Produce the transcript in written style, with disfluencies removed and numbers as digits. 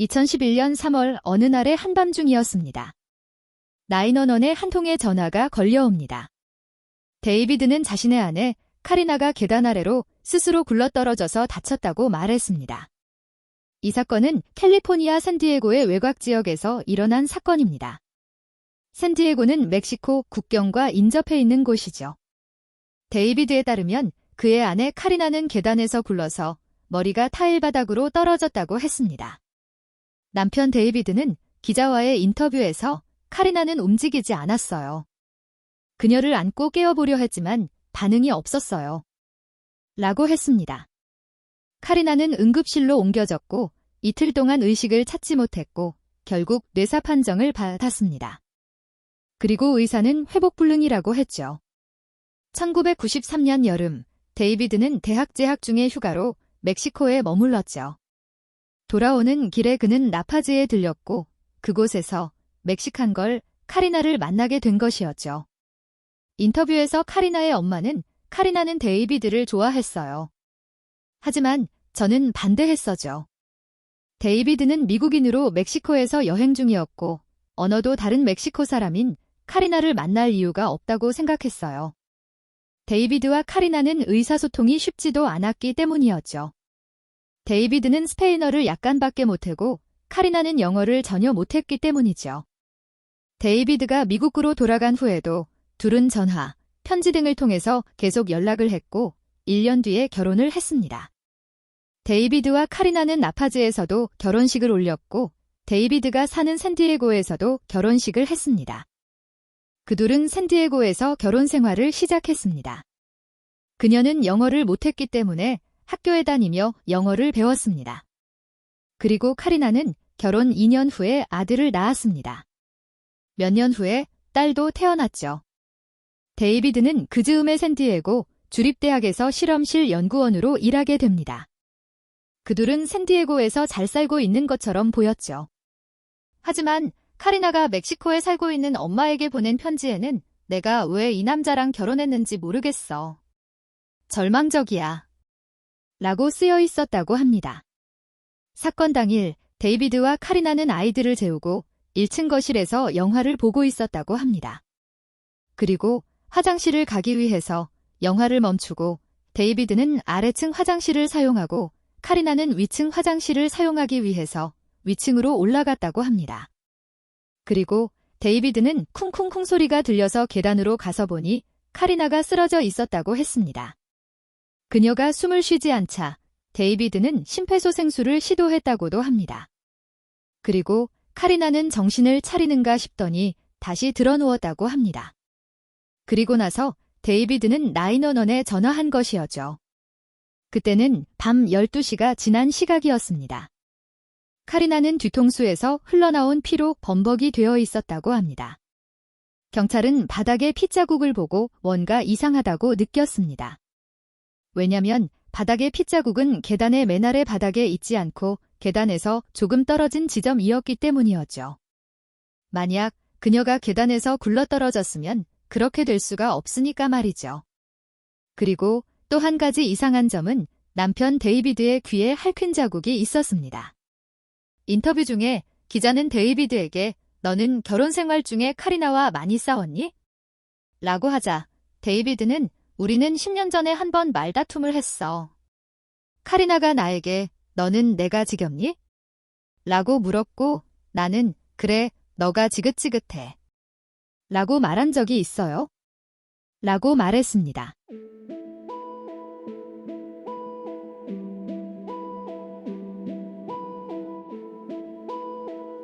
2011년 3월 어느 날의 한밤중이었습니다. 911의 한 통의 전화가 걸려옵니다. 데이비드는 자신의 아내 카리나가 계단 아래로 스스로 굴러떨어져서 다쳤다고 말했습니다. 이 사건은 캘리포니아 샌디에고의 외곽 지역에서 일어난 사건입니다. 샌디에고는 멕시코 국경과 인접해 있는 곳이죠. 데이비드에 따르면 그의 아내 카리나는 계단에서 굴러서 머리가 타일 바닥으로 떨어졌다고 했습니다. 남편 데이비드는 기자와의 인터뷰에서 카리나는 움직이지 않았어요. 그녀를 안고 깨워보려 했지만 반응이 없었어요. 라고 했습니다. 카리나는 응급실로 옮겨졌고 이틀 동안 의식을 찾지 못했고 결국 뇌사 판정을 받았습니다. 그리고 의사는 회복불능이라고 했죠. 1993년 여름, 데이비드는 대학 재학 중에 휴가로 멕시코에 머물렀죠. 돌아오는 길에 그는 라파즈에 들렸고 그곳에서 멕시칸 걸 카리나를 만나게 된 것이었죠. 인터뷰에서 카리나의 엄마는 카리나는 데이비드를 좋아했어요. 하지만 저는 반대했어죠. 데이비드는 미국인으로 멕시코에서 여행 중이었고 언어도 다른 멕시코 사람인 카리나를 만날 이유가 없다고 생각했어요. 데이비드와 카리나는 의사소통이 쉽지도 않았기 때문이었죠. 데이비드는 스페인어를 약간밖에 못하고 카리나는 영어를 전혀 못했기 때문이죠. 데이비드가 미국으로 돌아간 후에도 둘은 전화, 편지 등을 통해서 계속 연락을 했고 1년 뒤에 결혼을 했습니다. 데이비드와 카리나는 라파즈에서도 결혼식을 올렸고 데이비드가 사는 샌디에고에서도 결혼식을 했습니다. 그 둘은 샌디에고에서 결혼 생활을 시작했습니다. 그녀는 영어를 못했기 때문에 학교에 다니며 영어를 배웠습니다. 그리고 카리나는 결혼 2년 후에 아들을 낳았습니다. 몇 년 후에 딸도 태어났죠. 데이비드는 그 즈음에 샌디에고 주립대학에서 실험실 연구원으로 일하게 됩니다. 그둘은 샌디에고에서 잘 살고 있는 것처럼 보였죠. 하지만 카리나가 멕시코에 살고 있는 엄마에게 보낸 편지에는 내가 왜 이 남자랑 결혼했는지 모르겠어. 절망적이야. 라고 쓰여 있었다고 합니다. 사건 당일 데이비드와 카리나는 아이들을 재우고 1층 거실에서 영화를 보고 있었다고 합니다. 그리고 화장실을 가기 위해서 영화를 멈추고 데이비드는 아래층 화장실을 사용하고 카리나는 위층 화장실을 사용하기 위해서 위층으로 올라갔다고 합니다. 그리고 데이비드는 쿵쿵쿵 소리가 들려서 계단으로 가서 보니 카리나가 쓰러져 있었다고 했습니다. 그녀가 숨을 쉬지 않자 데이비드는 심폐소생술을 시도했다고도 합니다. 그리고 카리나는 정신을 차리는가 싶더니 다시 드러누웠다고 합니다. 그리고 나서 데이비드는 911에 전화한 것이었죠. 그때는 밤 12시가 지난 시각이었습니다. 카리나는 뒤통수에서 흘러나온 피로 범벅이 되어 있었다고 합니다. 경찰은 바닥에 핏자국을 보고 뭔가 이상하다고 느꼈습니다. 왜냐면 바닥의 핏자국은 계단의 맨 아래 바닥에 있지 않고 계단에서 조금 떨어진 지점이었기 때문이었죠. 만약 그녀가 계단에서 굴러떨어졌으면 그렇게 될 수가 없으니까 말이죠. 그리고 또 한 가지 이상한 점은 남편 데이비드의 귀에 할퀴 자국이 있었습니다. 인터뷰 중에 기자는 데이비드에게 너는 결혼 생활 중에 카리나와 많이 싸웠니? 라고 하자 데이비드는 우리는 10년 전에 한 번 말다툼을 했어. 카리나가 나에게 너는 내가 지겹니? 라고 물었고 나는 그래, 너가 지긋지긋해. 라고 말한 적이 있어요. 라고 말했습니다.